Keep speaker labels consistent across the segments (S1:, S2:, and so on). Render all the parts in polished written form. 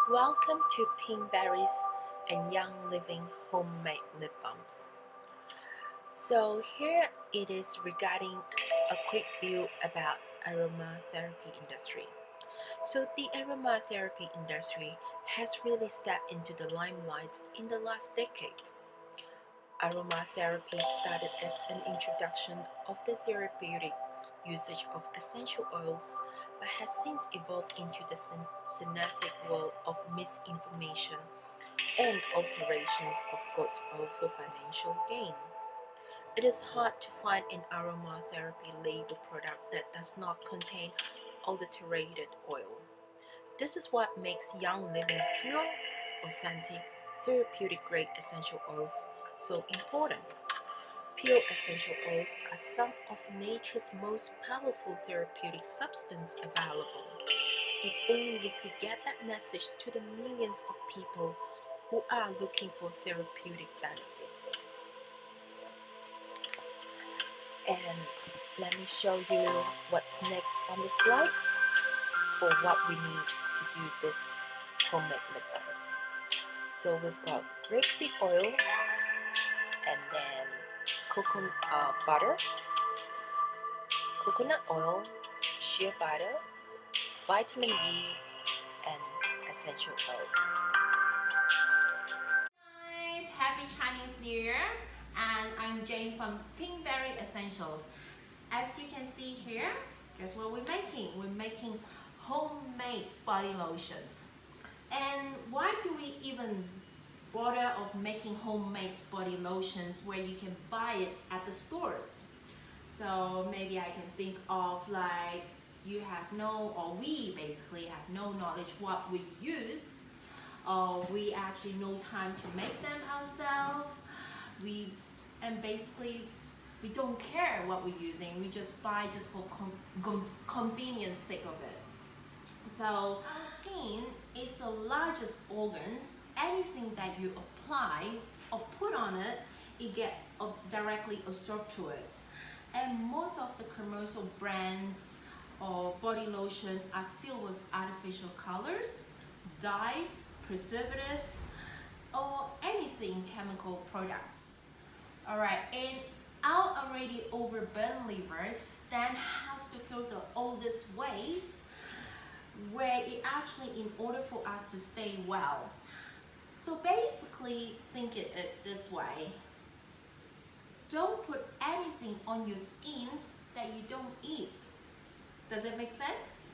S1: Welcome to Pinkberries and Young Living Homemade Lip Balms. So here it is regarding a quick view about aromatherapy industry. So the aromatherapy industry has really stepped into the limelight in the last decade. Aromatherapy started as an introduction of the therapeutic usage of essential oils, but has since evolved into the synthetic world of misinformation and alterations of goat oil for financial gain. It is hard to find an aromatherapy label product that does not contain adulterated oil. This is what makes Young Living pure, authentic, therapeutic grade essential oils so important. Pure essential oils are some of nature's most powerful therapeutic substances available. If only we could get that message to the millions of people who are looking for therapeutic benefits. And let me show you what's next on the slides for what we need to do this homemade lip balms. So we've got grapeseed oil and then coconut oil, shea butter, vitamin E, and essential oils.
S2: Guys, happy Chinese New Year, and I'm Jane from Pinkberry Essentials. As you can see here, guess what we're making? We're making homemade body lotions. And why do we even bother of making homemade body lotions where you can buy it at the stores? So maybe I can think of like you have no, or we basically have no knowledge what we use, or we actually no time to make them ourselves. Basically we don't care what we're using. We just buy just for convenience sake of it. So our skin is the largest organs. Anything that you apply or put on it, it gets directly absorbed to it. And most of the commercial brands or body lotion are filled with artificial colors, dyes, preservative, or anything chemical products. Alright, and our already overburdened livers then has to filter all these ways where it actually in order for us to stay well. So basically think it this way. Don't put anything on your skins that you don't eat. Does it make sense?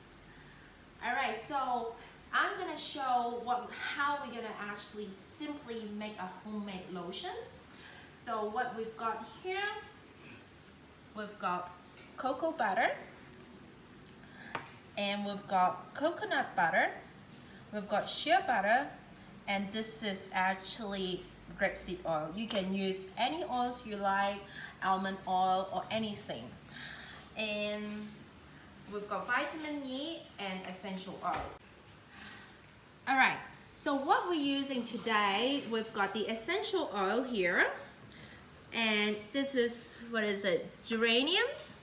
S2: Alright, so I'm gonna show how we're gonna actually simply make a homemade lotions. So what we've got here, we've got cocoa butter, and we've got coconut butter, we've got shea butter, and this is actually grapeseed oil. You can use any oils you like, almond oil or anything. And we've got vitamin E and essential oil. Alright, so what we're using today, we've got the essential oil here. And this is, what is it, geraniums.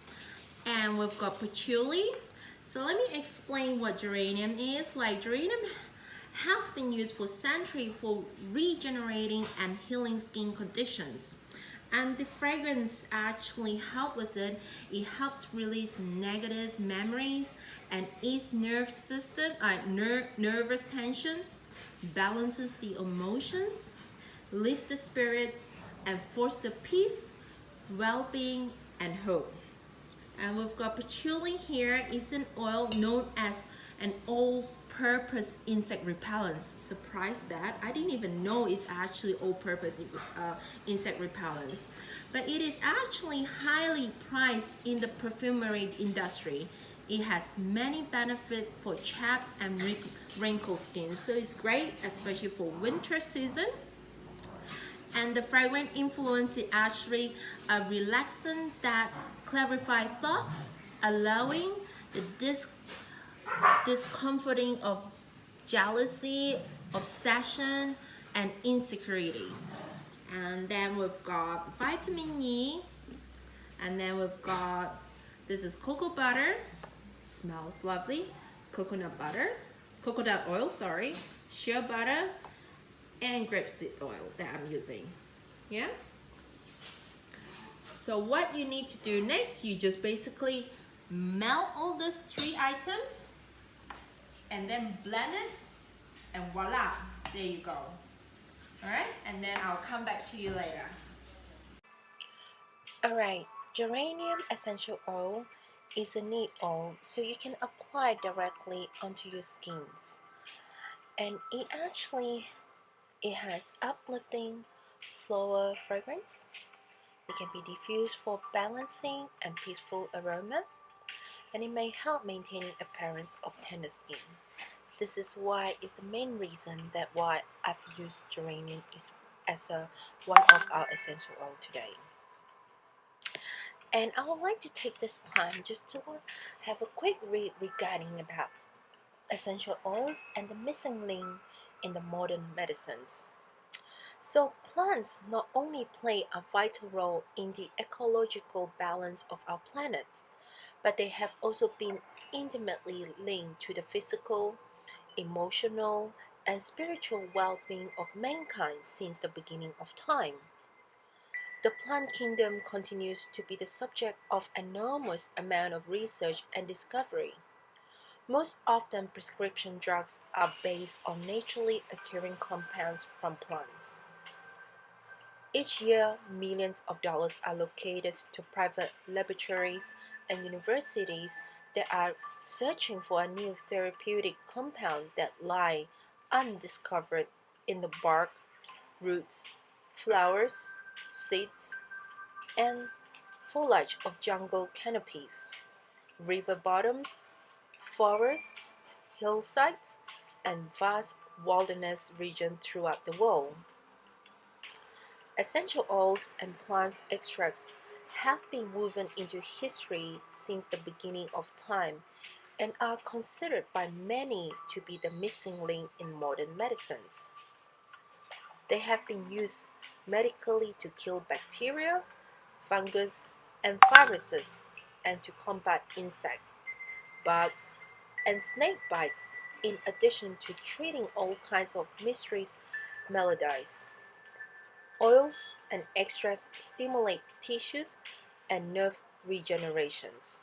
S2: And we've got patchouli. So let me explain what geranium is. Like geranium has been used for centuries for regenerating and healing skin conditions. And the fragrance actually help with it. It helps release negative memories and ease nervous tensions, balances the emotions, lift the spirits, and foster peace, well-being, and hope. And we've got patchouli here. It's an oil known as an all-purpose insect repellent. Surprised that I didn't even know it's actually all-purpose insect repellent, but it is actually highly priced in the perfumery industry. It has many benefits for chapped and wrinkled skin, so it's great especially for winter season. And the fragrance influence is actually a relaxant that clarifies thoughts, allowing the discomforting of jealousy, obsession, and insecurities. And then we've got vitamin E, and then we've got, this is cocoa butter, smells lovely, coconut oil, sorry, shea butter, and grapeseed oil that I'm using. Yeah. So what you need to do next, you just basically melt all those three items and then blend it, and voila, there you go. All right, and then I'll come back to you later.
S1: Alright, geranium essential oil is a neat oil so you can apply directly onto your skins. And it has uplifting floral fragrance. It can be diffused for balancing and peaceful aroma, and it may help maintaining appearance of tender skin. This is why it's the main reason that why I've used geranium is as one of our essential oil today. And I would like to take this time just to have a quick read regarding about essential oils and the missing link in the modern medicines. So plants not only play a vital role in the ecological balance of our planet, but they have also been intimately linked to the physical, emotional, and spiritual well-being of mankind since the beginning of time. The plant kingdom continues to be the subject of enormous amount of research and discovery. Most often prescription drugs are based on naturally occurring compounds from plants. Each year, millions of dollars are allocated to private laboratories and universities that are searching for a new therapeutic compound that lie undiscovered in the bark, roots, flowers, seeds, and foliage of jungle canopies, river bottoms, forests, hillsides, and vast wilderness regions throughout the world. Essential oils and plant extracts have been woven into history since the beginning of time and are considered by many to be the missing link in modern medicines. They have been used medically to kill bacteria, fungus, and viruses, and to combat insect, bugs, and snake bites, in addition to treating all kinds of mysterious maladies. Oils and extracts stimulate tissues and nerve regenerations.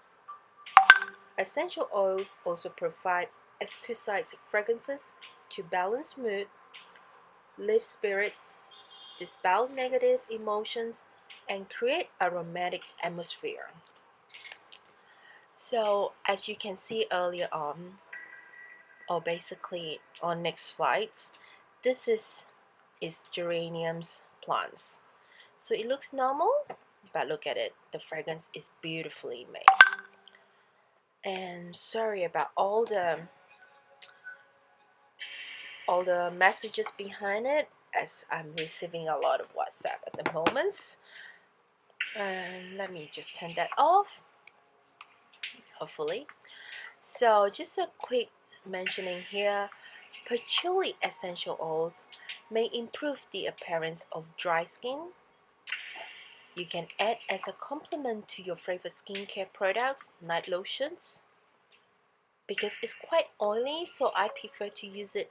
S1: Essential oils also provide exquisite fragrances to balance mood, lift spirits, dispel negative emotions, and create a romantic atmosphere. So, as you can see earlier on, or basically on next slides, this is geranium's plants. So it looks normal, but look at it, the fragrance is beautifully made. And sorry about all the messages behind it, as I'm receiving a lot of WhatsApp at the moment. And let me just turn that off, hopefully. So just a quick mentioning here, patchouli essential oils may improve the appearance of dry skin. You can add as a complement to your favorite skincare products, night lotions. Because it's quite oily, so I prefer to use it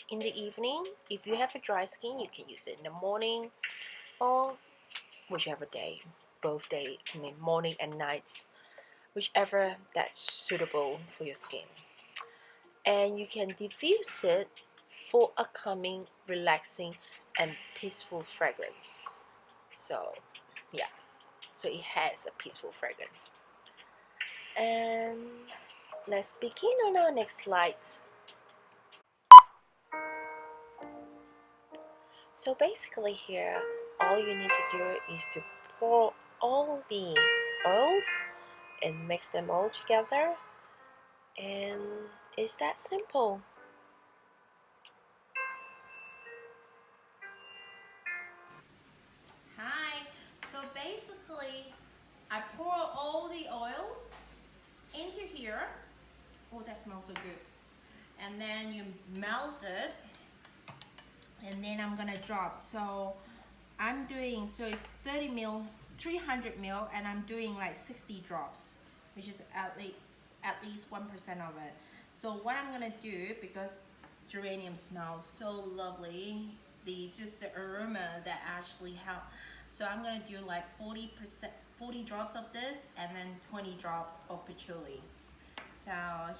S1: in the evening. If you have a dry skin, you can use it in the morning or whichever day, both day, I mean morning and nights, whichever that's suitable for your skin. And you can diffuse it for a calming, relaxing, and peaceful fragrance. So yeah, so it has a peaceful fragrance. And let's begin on our next slide. So basically here, all you need to do is to pour all the oils and mix them all together, and it's that simple.
S2: Hi. So basically, I pour all the oils into here. Oh, that smells so good. And then you melt it, and then I'm gonna drop. So I'm doing, so it's 30 ml, 300 ml, and I'm doing like 60 drops, which is at least 1% of it. So what I'm gonna do, because geranium smells so lovely. Just the aroma that actually help. So I'm gonna do like 40 drops of this and then 20 drops of patchouli. So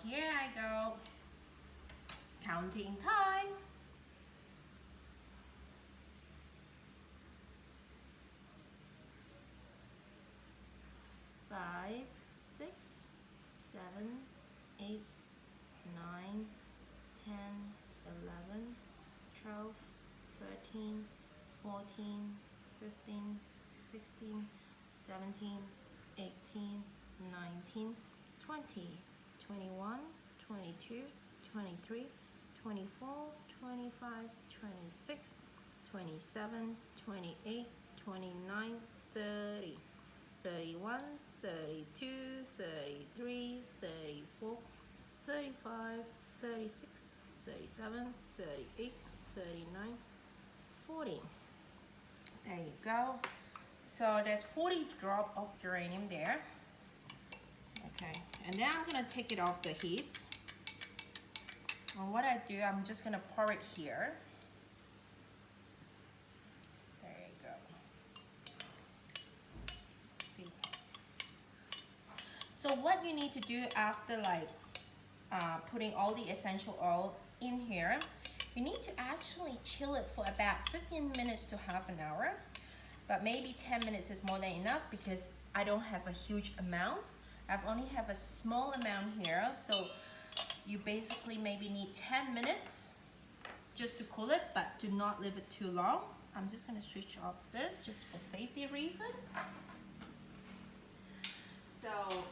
S2: here I go, counting time. 5, 6, 7, 8, 9, 10, 11, 12, 13, 14, 15, 16, 17, 18, 19, 20, 21, 22, 23, 24, 25, 26, 27, 28, 29, 30, 31, 32, 33, 34, 35, 36, 37, 38, 39, 40. There you go. So there's 40 drop of geranium there. Okay, and now I'm gonna take it off the heat. And what I do, I'm just gonna pour it here. There you go. See. So what you need to do after like putting all the essential oil in here, you need to actually chill it for about 15 minutes to half an hour, but maybe 10 minutes is more than enough because I don't have a huge amount. I've only have a small amount here, so you basically maybe need 10 minutes just to cool it, but do not leave it too long. I'm just gonna switch off this just for safety reason. So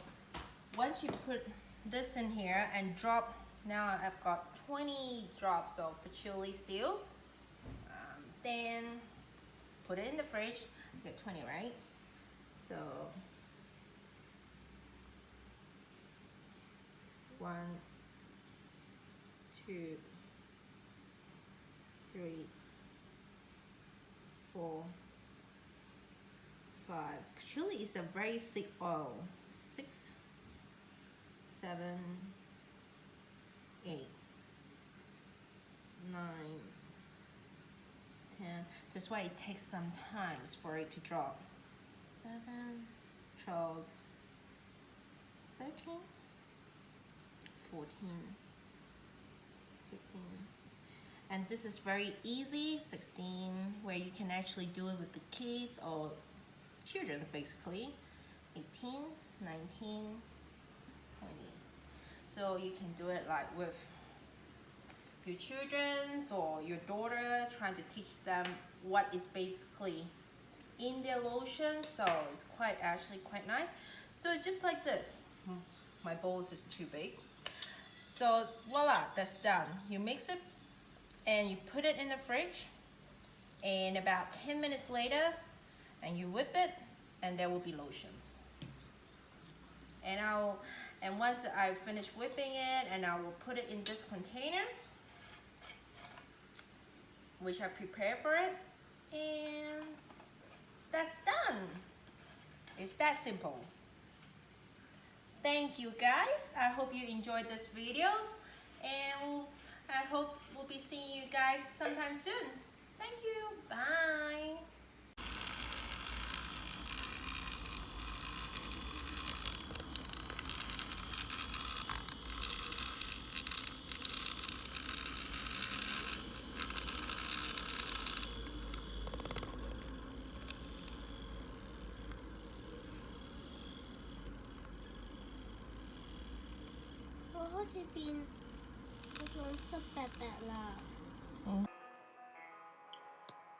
S2: once you put this in here and drop, now I've got 20 drops of patchouli still. Then put it in the fridge. You get 20, right? So 1, 2, 3, 4, 5. Patchouli is a very thick oil. 6, 7, 8, 9, 10. That's why it takes some time for it to drop. 11, 12, 13, 14, 15. And this is very easy, 16, where you can actually do it with the kids or children basically. 18, 19, 20. So you can do it like with your children or your daughter, trying to teach them what is basically in their lotion. So it's actually quite nice. So just like this. My bowl is too big. So voila, that's done. You mix it and you put it in the fridge, and about 10 minutes later, and you whip it, and there will be lotions. And once I finish whipping it, and I will put it in this container, which I prepare for it, and that's done. It's that simple. Thank you guys. I hope you enjoyed this video, and I hope we'll be seeing you guys sometime soon. Thank you. Bye.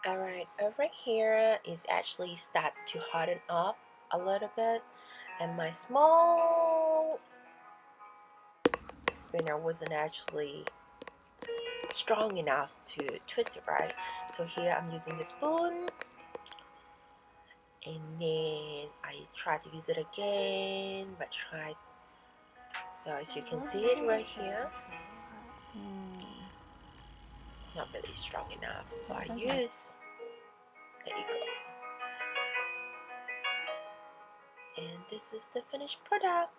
S1: Alright, over here is actually start to harden up a little bit, and my small spinner wasn't actually strong enough to twist it right. So here I'm using the spoon, and then I try to use it again, but try. So as you can see it right here, it's not really strong enough, so I use, there you go, and this is the finished product.